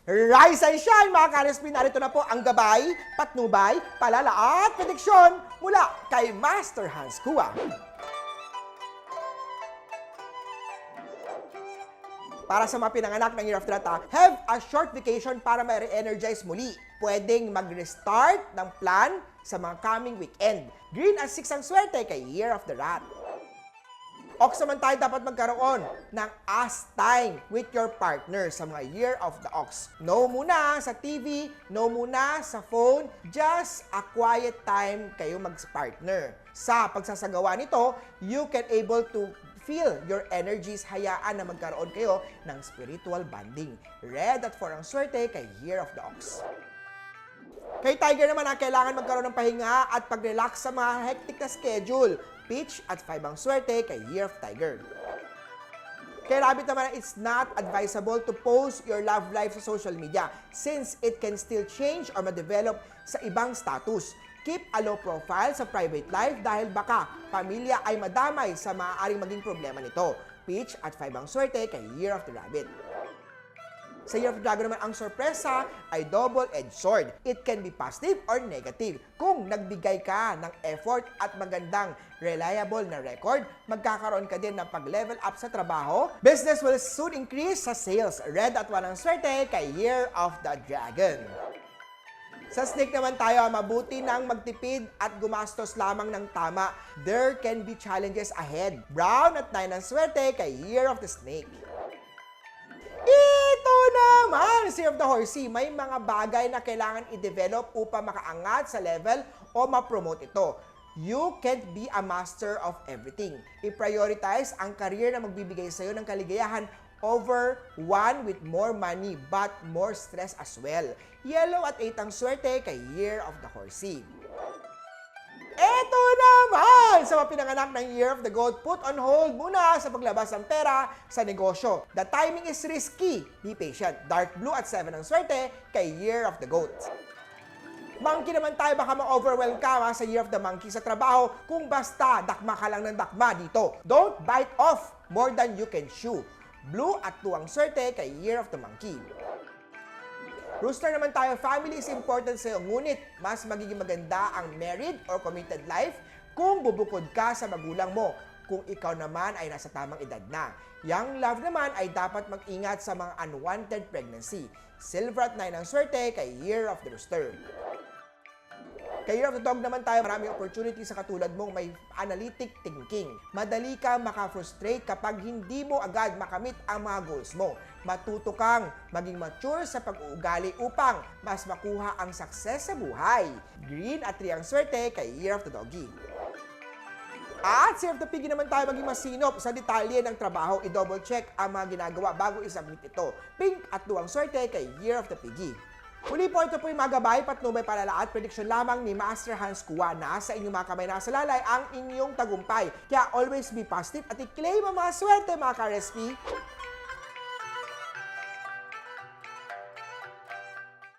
Rise and shine mga ka-RSP, narito na po ang gabay, patnubay, palala at prediksyon mula kay Master Hans Kua. Para sa mga pinanganak ng Year of the Rat, have a short vacation para ma-re-energize muli. Pwedeng mag-restart ng plan sa mga coming weekend. Green at 6 ang swerte kay Year of the Rat. Ox naman tayo dapat magkaroon ng us time with your partner sa mga Year of the Ox. No muna sa TV, no muna sa phone, just a quiet time kayo mag-partner. Sa pagsasagawa nito, you can able to feel your energies, hayaan na magkaroon kayo ng spiritual bonding. Red at 4 ang swerte kay Year of the Ox. Kay Tiger naman kailangan magkaroon ng pahinga at pag-relax sa mga hectic na schedule. Peach at 5 ang swerte kay Year of Tiger. Kay Rabbit naman, it's not advisable to post your love life sa social media since it can still change or ma-develop sa ibang status. Keep a low profile sa private life dahil baka pamilya ay madamay sa maaaring maging problema nito. Peach at 5 ang swerte kay Year of the Rabbit. Sa Year of the Dragon naman, ang sorpresa ay double-edged sword. It can be positive or negative. Kung nagbigay ka ng effort at magandang reliable na record, magkakaroon ka din ng pag-level up sa trabaho. Business will soon increase sa sales. Red at 1 ang swerte kay Year of the Dragon. Sa Snake naman tayo, mabuti nang magtipid at gumastos lamang ng tama. There can be challenges ahead. Brown at 9 ang swerte kay Year of the Snake. Ito naman, Year of the Horsey, may mga bagay na kailangan i-develop upang makaangat sa level o ma-promote ito. You can't be a master of everything. I-prioritize ang career na magbibigay sa'yo ng kaligayahan over one with more money but more stress as well. Yellow at 8 ang swerte kay Year of the Horsey. Eto naman! Sa mga pinanganak ng Year of the Goat, put on hold muna sa paglabas ng pera sa negosyo. The timing is risky. Be patient. Dark blue at 7 ang swerte kay Year of the Goat. Monkey naman tayo, baka ma-overwhelm ka sa Year of the Monkey sa trabaho kung basta dakma ka lang ng dakma dito. Don't bite off more than you can chew. Blue at 2 ang swerte kay Year of the Monkey. Rooster naman tayo, family is important sa'yo, ngunit mas magiging maganda ang married or committed life kung bubukod ka sa magulang mo, kung ikaw naman ay nasa tamang edad na. Young love naman ay dapat mag-ingat sa mga unwanted pregnancy. Silver at 9 ang swerte kay Year of the Rooster. Kay Year of the Dog naman tayo, maraming opportunity sa katulad mong may analytic thinking. Madali kang maka-frustrate kapag hindi mo agad makamit ang mga goals mo. Matuto kang maging mature sa pag-uugali upang mas makuha ang success sa buhay. Green at 3 ang swerte kay Year of the Doggy. At sa Year of the Piggy naman tayo, maging masinop sa detalye ng trabaho. I-double check ang mga ginagawa bago isubmit ito. Pink at 2 ang swerte kay Year of the Piggy. Muli po, ito po yung mga gabay, patnubay, palala at prediksyon lamang ni Master Hans Kua. Nasa inyong mga kamay, nasa lalay ang inyong tagumpay. Kaya always be positive at i-claim ang mga swerte mga ka-RSP.